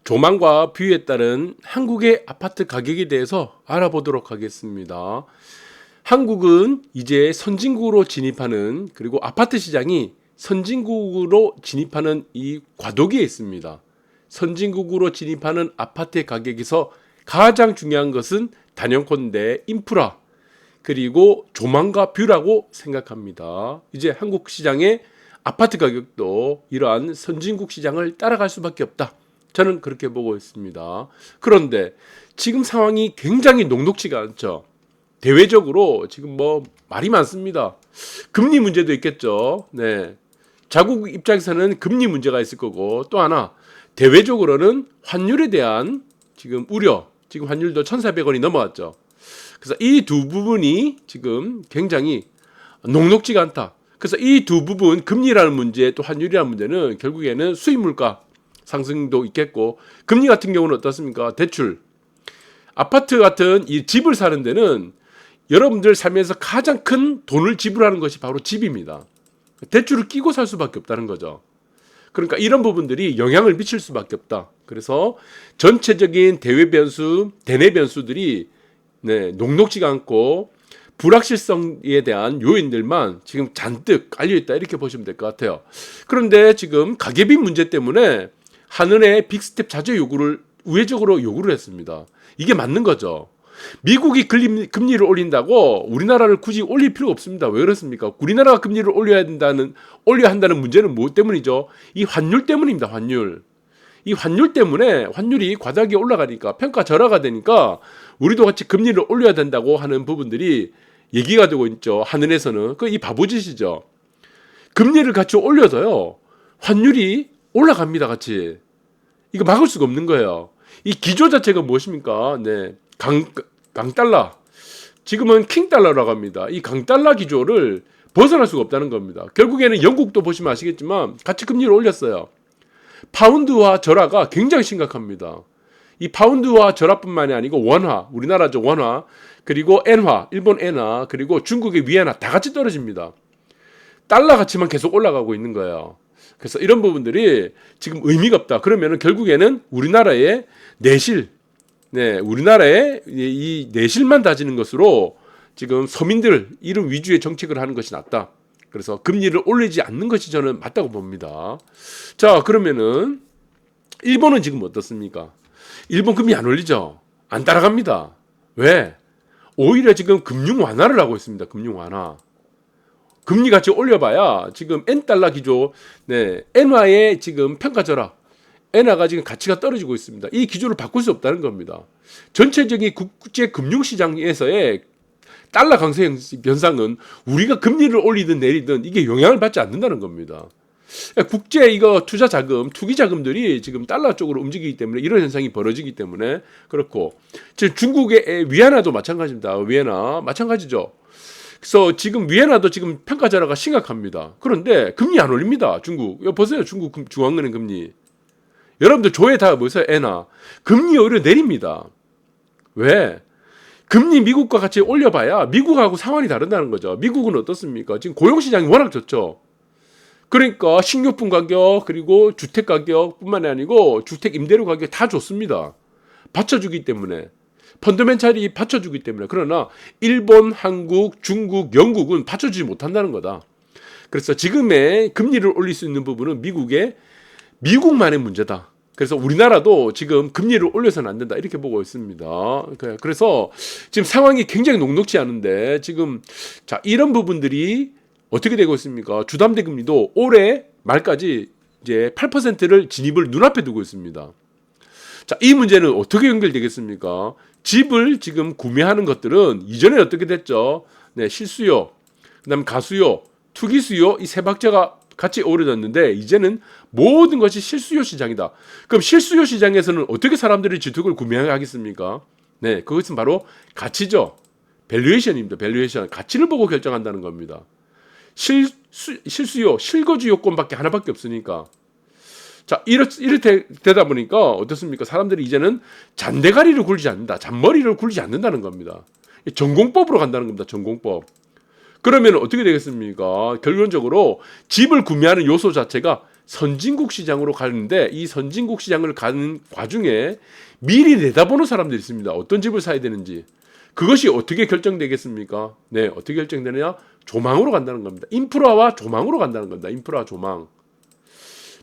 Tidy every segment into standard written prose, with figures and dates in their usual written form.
조망과 뷰에 따른 한국의 아파트 가격에 대해서 알아보도록 하겠습니다. 한국은 이제 선진국으로 진입하는, 그리고 아파트 시장이 선진국으로 진입하는 이 과도기에 있습니다. 선진국으로 진입하는 아파트의 가격에서 가장 중요한 것은 단연컨대 인프라, 그리고 조망과 뷰라고 생각합니다. 이제 한국 시장의 아파트 가격도 이러한 선진국 시장을 따라갈 수밖에 없다. 저는 그렇게 보고 있습니다. 그런데 지금 상황이 굉장히 녹록지가 않죠. 대외적으로 지금 말이 많습니다. 금리 문제도 있겠죠. 네. 자국 입장에서는 금리 문제가 있을 거고, 또 하나 대외적으로는 환율에 대한 지금 우려. 지금 환율도 1,400원이 넘어갔죠. 그래서 이 두 부분이 지금 굉장히 녹록지가 않다. 그래서 이 두 부분, 금리라는 문제 또 환율이라는 문제는 결국에는 수입 물가 상승도 있겠고, 금리 같은 경우는 어떻습니까? 대출. 아파트 같은 이 집을 사는 데는 여러분들 삶에서 가장 큰 돈을 지불하는 것이 바로 집입니다. 대출을 끼고 살 수밖에 없다는 거죠. 그러니까 이런 부분들이 영향을 미칠 수밖에 없다. 그래서 전체적인 대외 변수, 대내 변수들이 녹록지가 않고 불확실성에 대한 요인들만 지금 잔뜩 깔려있다, 이렇게 보시면 될 것 같아요. 그런데 지금 가계비 문제 때문에 한은의 빅스텝 자제 요구를 우회적으로 요구를 했습니다. 이게 맞는 거죠. 미국이 금리를 올린다고 우리나라를 굳이 올릴 필요가 없습니다. 왜 그렇습니까? 우리나라가 금리를 올려야 한다는 문제는 무엇 때문이죠? 이 환율 때문입니다. 환율. 이 환율 때문에, 환율이 과다하게 올라가니까, 평가 절하가 되니까 우리도 같이 금리를 올려야 된다고 하는 부분들이 얘기가 되고 있죠. 한은에서는. 이 바보짓이죠. 금리를 같이 올려서요, 환율이 올라갑니다. 같이. 이거 막을 수가 없는 거예요. 이 기조 자체가 무엇입니까? 네. 강달러. 지금은 킹달러라고 합니다. 이 강달러 기조를 벗어날 수가 없다는 겁니다. 결국에는 영국도 보시면 아시겠지만 같이 금리를 올렸어요. 파운드와 절하가 굉장히 심각합니다. 이 파운드와 절하뿐만이 아니고 원화, 우리나라죠 원화, 그리고 엔화, 일본 엔화, 그리고 중국의 위안화 다 같이 떨어집니다. 달러 가치만 계속 올라가고 있는 거예요. 그래서 이런 부분들이 지금 의미가 없다. 그러면은 결국에는 우리나라의 내실, 우리나라의 이 내실만 다지는 것으로 지금 서민들 이런 위주의 정책을 하는 것이 낫다. 그래서 금리를 올리지 않는 것이 저는 맞다고 봅니다. 자, 그러면은 일본은 지금 어떻습니까? 일본 금리 안 올리죠? 안 따라갑니다. 왜? 오히려 지금 금융 완화를 하고 있습니다. 금융 완화. 금리 같이 올려봐야 지금 N달러 기조, 엔화의 지금 평가절하, 엔화가 지금 가치가 떨어지고 있습니다. 이 기조를 바꿀 수 없다는 겁니다. 전체적인 국제 금융시장에서의 달러 강세 현상은 우리가 금리를 올리든 내리든 이게 영향을 받지 않는다는 겁니다. 국제 투자 자금, 투기 자금들이 지금 달러 쪽으로 움직이기 때문에 이런 현상이 벌어지기 때문에 그렇고, 지금 중국의 위안화도 마찬가지입니다. 위안화 마찬가지죠. 그래서 지금 위안화도 지금 평가절하가 심각합니다. 그런데 금리 안 올립니다. 중국. 이거 보세요. 중국 중앙은행 금리. 여러분들 조회 다 보세요. 엔화. 금리 오히려 내립니다. 왜? 금리 미국과 같이 올려봐야 미국하고 상황이 다르다는 거죠. 미국은 어떻습니까? 지금 고용시장이 워낙 좋죠. 그러니까 식료품 가격, 그리고 주택 가격뿐만 아니고 주택 임대료 가격 다 좋습니다. 받쳐주기 때문에. 펀더멘탈이 받쳐주기 때문에. 그러나 일본, 한국, 중국, 영국은 받쳐주지 못한다는 거다. 그래서 지금의 금리를 올릴 수 있는 부분은 미국만의 문제다. 그래서 우리나라도 지금 금리를 올려서는 안 된다, 이렇게 보고 있습니다. 그래서 지금 상황이 굉장히 녹록지 않은데 지금 이런 부분들이 어떻게 되고 있습니까? 주담대 금리도 올해 말까지 이제 8%를 진입을 눈앞에 두고 있습니다. 자, 이 문제는 어떻게 연결되겠습니까? 집을 지금 구매하는 것들은 이전에 어떻게 됐죠? 실수요, 그다음 가수요, 투기 수요, 이 세 박자가 같이 어우러졌는데 이제는 모든 것이 실수요 시장이다. 그럼 실수요 시장에서는 어떻게 사람들이 주택을 구매하겠습니까? 그것은 바로 가치죠. 밸류에이션입니다. 밸류에이션. 가치를 보고 결정한다는 겁니다. 실수요, 실거주 요건밖에 하나밖에 없으니까. 자, 이렇게 되다 보니까 어떻습니까? 사람들이 이제는 잔대가리를 굴리지 않는다. 잔머리를 굴리지 않는다는 겁니다. 전공법으로 간다는 겁니다. 전공법. 그러면 어떻게 되겠습니까? 결론적으로 집을 구매하는 요소 자체가 선진국 시장으로 가는데 이 선진국 시장을 가는 과중에 미리 내다보는 사람들이 있습니다. 어떤 집을 사야 되는지. 그것이 어떻게 결정되겠습니까? 네, 어떻게 결정되느냐? 조망으로 간다는 겁니다. 인프라와 조망으로 간다는 겁니다. 인프라, 조망.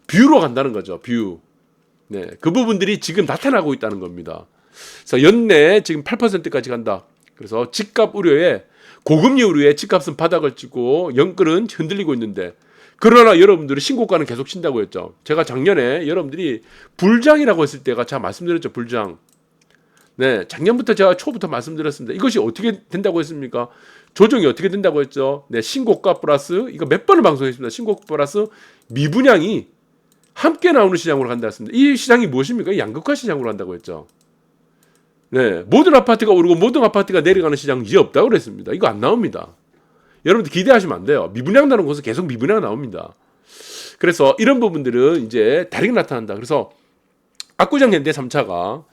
뷰로 간다는 거죠. 뷰. 네, 그 부분들이 지금 나타나고 있다는 겁니다. 그래서 연내 지금 8%까지 간다. 그래서 집값 우려에 고금리 우려에 집값은 바닥을 찍고 연끌은 흔들리고 있는데 그러나 여러분들이 신고가는 계속 친다고 했죠. 제가 작년에 여러분들이 불장이라고 했을 때가 제가 말씀드렸죠. 불장. 네, 작년부터 제가 초부터 말씀드렸습니다. 이것이 어떻게 된다고 했습니까? 조정이 어떻게 된다고 했죠? 네, 신고가 플러스 이거 몇 번을 방송했습니다. 신고가 플러스 미분양이 함께 나오는 시장으로 간다 했습니다. 이 시장이 무엇입니까? 양극화 시장으로 간다고 했죠. 네, 모든 아파트가 오르고 모든 아파트가 내려가는 시장은 이제 없다고 그랬습니다. 이거 안 나옵니다. 여러분들 기대하시면 안 돼요. 미분양 나는 곳은 계속 미분양 나옵니다. 그래서 이런 부분들은 이제 다르게 나타난다. 그래서 압구정 현대 3차가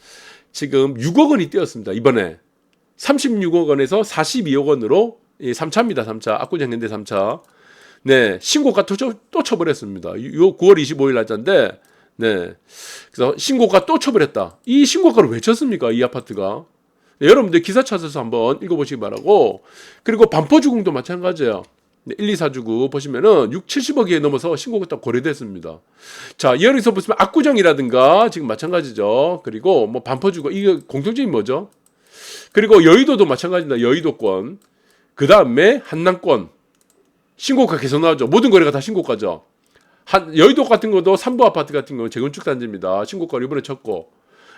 지금 6억 원이 뛰었습니다. 이번에 36억 원에서 42억 원으로 3차입니다. 3차 압구정 현대 3차. 네, 신고가 또 쳐버렸습니다. 9월 25일 날짜인데, 네, 그래서 신고가 또 쳐버렸다. 이 신고가를 왜 쳤습니까? 이 아파트가. 네, 여러분들 기사 찾아서 한번 읽어보시기 바라고. 그리고 반포주공도 마찬가지예요. 네, 1, 2, 4주구 보시면은 6, 70억이 넘어서 신고가 딱 거래됐습니다. 자, 여기서 보시면 압구정이라든가 지금 마찬가지죠. 그리고 뭐 반포주구 이게 공통점이 뭐죠? 그리고 여의도도 마찬가지입니다. 여의도권. 그 다음에 한남권. 신고가 계속 나오죠. 모든 거래가 다 신고가죠. 여의도 같은 것도 삼부 아파트 같은 경우는 재건축 단지입니다. 신고가 이번에 쳤고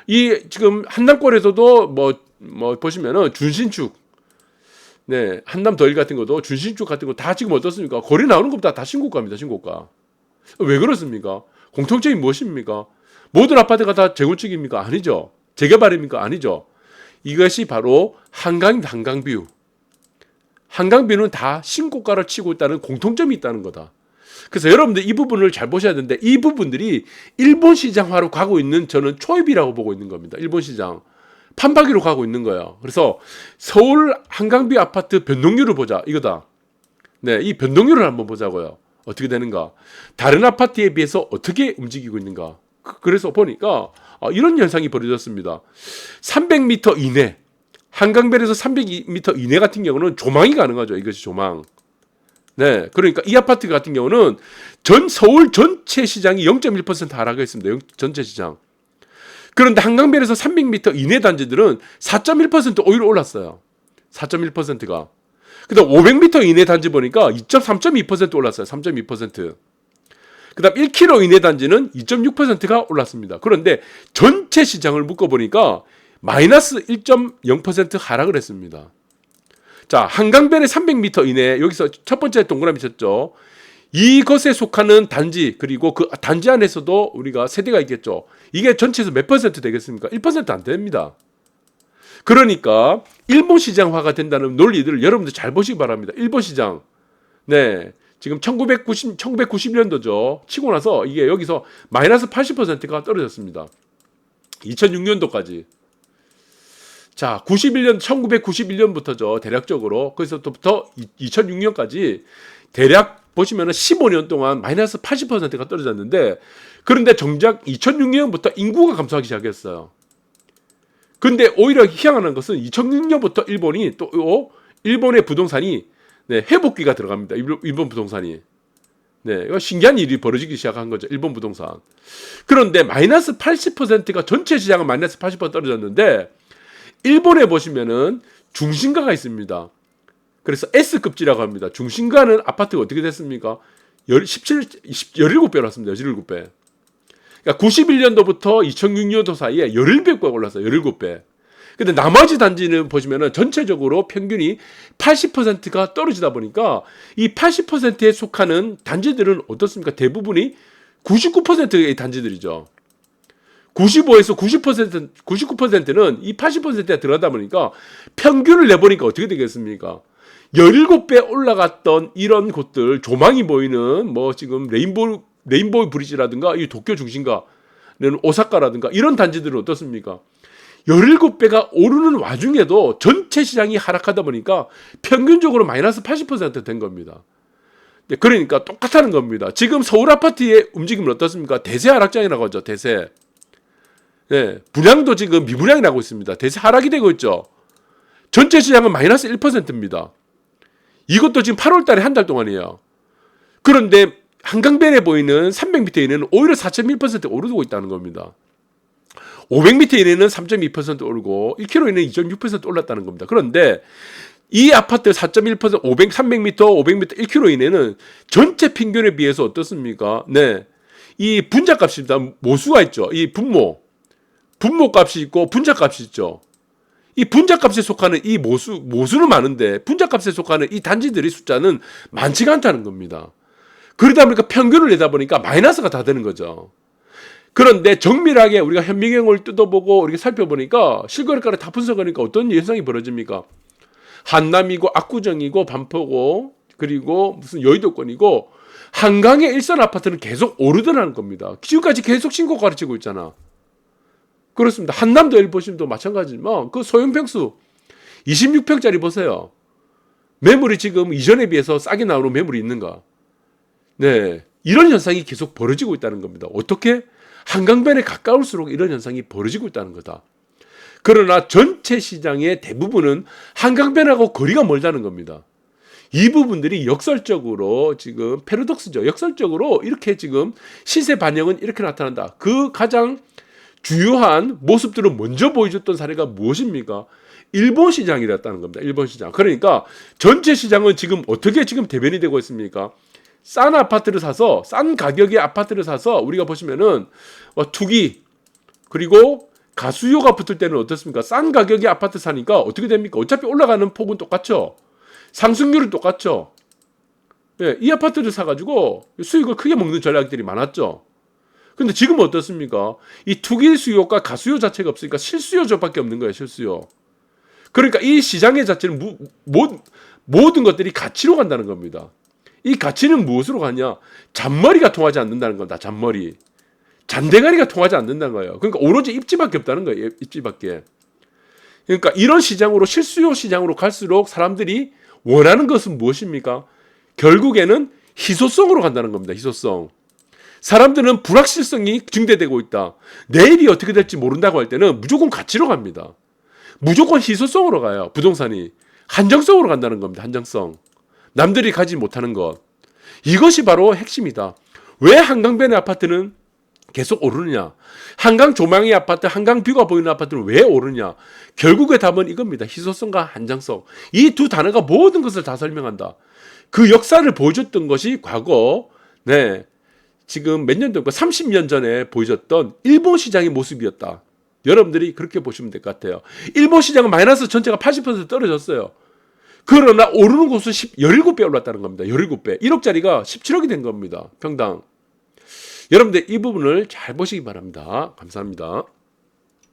이 지금 한남권에서도 뭐 보시면은 준신축, 네 한남 더일 같은 것도 준신축 같은 거 다 지금 어떻습니까? 거래 나오는 것보다 다 신고가입니다. 신고가. 왜 그렇습니까? 공통점이 무엇입니까? 모든 아파트가 다 재건축입니까? 아니죠. 재개발입니까? 아니죠. 이것이 바로 한강뷰. 한강뷰는 다 신고가를 치고 있다는 공통점이 있다는 거다. 그래서 여러분들 이 부분을 잘 보셔야 되는데 이 부분들이 일본 시장화로 가고 있는 저는 초입이라고 보고 있는 겁니다. 일본 시장. 판박이로 가고 있는 거예요. 그래서 서울 한강뷰 아파트 변동률을 보자. 이거다. 네, 이 변동률을 한번 보자고요. 어떻게 되는가. 다른 아파트에 비해서 어떻게 움직이고 있는가. 그래서 보니까 이런 현상이 벌어졌습니다. 300m 이내. 한강변에서 300m 이내 같은 경우는 조망이 가능하죠. 이것이 조망. 네, 그러니까 이 아파트 같은 경우는 서울 전체 시장이 0.1% 하락했습니다. 전체 시장. 그런데 한강변에서 300m 이내 단지들은 4.1% 오히려 올랐어요. 4.1%가. 그다음 500m 이내 단지 보니까 3.2% 올랐어요. 3.2%. 그다음 1km 이내 단지는 2.6%가 올랐습니다. 그런데 전체 시장을 묶어보니까 마이너스 1.0% 하락을 했습니다. 자, 한강변의 300m 이내, 여기서 첫 번째 동그라미 쳤죠. 이것에 속하는 단지, 그리고 그 단지 안에서도 우리가 세대가 있겠죠. 이게 전체에서 몇 퍼센트 되겠습니까? 1% 안 됩니다. 그러니까 일본 시장화가 된다는 논리들을 여러분들 잘 보시기 바랍니다. 일본 시장. 네. 지금 1990년도죠. 치고 나서 이게 여기서 마이너스 80%가 떨어졌습니다. 2006년도까지. 자, 1991년부터죠. 대략적으로. 거기서부터 2006년까지 대략 보시면은 15년 동안 마이너스 80%가 떨어졌는데, 그런데 정작 2006년부터 인구가 감소하기 시작했어요. 근데 오히려 희한한 것은 2006년부터 일본의 부동산이 회복기가 들어갑니다. 일본 부동산이. 네, 이거 신기한 일이 벌어지기 시작한 거죠. 일본 부동산. 그런데 마이너스 80%가 전체 시장은 마이너스 80% 떨어졌는데, 일본에 보시면은 중심가가 있습니다. 그래서 S급지라고 합니다. 중심가는 아파트가 어떻게 됐습니까? 17배 올랐습니다. 17배. 그러니까 91년도부터 2006년도 사이에 17배가 올랐어요. 17배. 근데 나머지 단지는 보시면은 전체적으로 평균이 80%가 떨어지다 보니까 이 80%에 속하는 단지들은 어떻습니까? 대부분이 99%의 단지들이죠. 95에서 99%는 이 80%에 들어가다 보니까 평균을 내보니까 어떻게 되겠습니까? 17배 올라갔던 이런 곳들, 조망이 보이는 뭐 지금 레인보우 브리지라든가 이 도쿄 중심가는 오사카라든가 이런 단지들은 어떻습니까? 17배가 오르는 와중에도 전체 시장이 하락하다 보니까 평균적으로 마이너스 80% 된 겁니다. 네, 그러니까 똑같다는 겁니다. 지금 서울 아파트의 움직임은 어떻습니까? 대세 하락장이라고 하죠. 대세. 네, 분양도 지금 미분양이 나고 있습니다. 대세 하락이 되고 있죠. 전체 시장은 마이너스 1%입니다. 이것도 지금 8월 달에 한 달 동안이에요. 그런데 한강변에 보이는 300m 이내는 오히려 4.1% 오르고 있다는 겁니다. 500m 이내는 3.2% 오르고 1km 이내는 2.6% 올랐다는 겁니다. 그런데 이 아파트 4.1%, 500, 300m, 500m, 1km 이내는 전체 평균에 비해서 어떻습니까? 네. 이 분자값입니다. 모수가 있죠. 이 분모값이 있고 분자값이 있죠. 이 분자값에 속하는 이 모수는 많은데 분자값에 속하는 이 단지들의 숫자는 많지가 않다는 겁니다. 그러다 보니까 평균을 내다 보니까 마이너스가 다 되는 거죠. 그런데 정밀하게 우리가 현미경을 뜯어보고 이렇게 살펴보니까 실거래가를 다 분석하니까 어떤 현상이 벌어집니까? 한남이고 압구정이고 반포고 그리고 무슨 여의도권이고 한강의 일선 아파트는 계속 오르더라는 겁니다. 지금까지 계속 신고가 가르치고 있잖아. 그렇습니다. 한남도 일 보시면 마찬가지지만 그 소형평수 26평짜리 보세요. 매물이 지금 이전에 비해서 싸게 나오는 매물이 있는가? 네, 이런 현상이 계속 벌어지고 있다는 겁니다. 어떻게? 한강변에 가까울수록 이런 현상이 벌어지고 있다는 거다. 그러나 전체 시장의 대부분은 한강변하고 거리가 멀다는 겁니다. 이 부분들이 역설적으로 지금 패러독스죠. 역설적으로 이렇게 지금 시세 반영은 이렇게 나타난다. 그 가장 주요한 모습들을 먼저 보여줬던 사례가 무엇입니까? 일본 시장이었다는 겁니다. 일본 시장. 그러니까 전체 시장은 지금 어떻게 지금 대변이 되고 있습니까? 싼 아파트를 사서 싼 가격의 아파트를 사서 우리가 보시면은 투기 그리고 가수요가 붙을 때는 어떻습니까? 싼 가격의 아파트 사니까 어떻게 됩니까? 어차피 올라가는 폭은 똑같죠. 상승률은 똑같죠. 예, 이 아파트를 사가지고 수익을 크게 먹는 전략들이 많았죠. 근데 지금은 어떻습니까? 이 투기 수요가 가수요 자체가 없으니까 실수요밖에 없는 거예요. 실수요. 그러니까 이 시장의 자체는 모든 것들이 가치로 간다는 겁니다. 이 가치는 무엇으로 가냐? 잔머리가 통하지 않는다는 겁니다. 잔머리. 잔대가리가 통하지 않는다는 거예요. 그러니까 오로지 입지밖에 없다는 거예요. 입지밖에. 그러니까 이런 시장으로 실수요 시장으로 갈수록 사람들이 원하는 것은 무엇입니까? 결국에는 희소성으로 간다는 겁니다. 희소성. 사람들은 불확실성이 증대되고 있다. 내일이 어떻게 될지 모른다고 할 때는 무조건 가치로 갑니다. 무조건 희소성으로 가요. 부동산이. 한정성으로 간다는 겁니다. 한정성. 남들이 가지 못하는 것. 이것이 바로 핵심이다. 왜 한강변의 아파트는 계속 오르느냐? 한강 조망의 아파트, 한강 뷰가 보이는 아파트는 왜 오르냐? 결국의 답은 이겁니다. 희소성과 한정성. 이 두 단어가 모든 것을 다 설명한다. 그 역사를 보여줬던 것이 과거, 네, 지금 몇 년 전과 30년 전에 보여줬던 일본 시장의 모습이었다. 여러분들이 그렇게 보시면 될 것 같아요. 일본 시장은 마이너스 전체가 80% 떨어졌어요. 그러나 오르는 곳은 17배 올랐다는 겁니다. 17배. 1억짜리가 17억이 된 겁니다. 평당. 여러분들 이 부분을 잘 보시기 바랍니다. 감사합니다.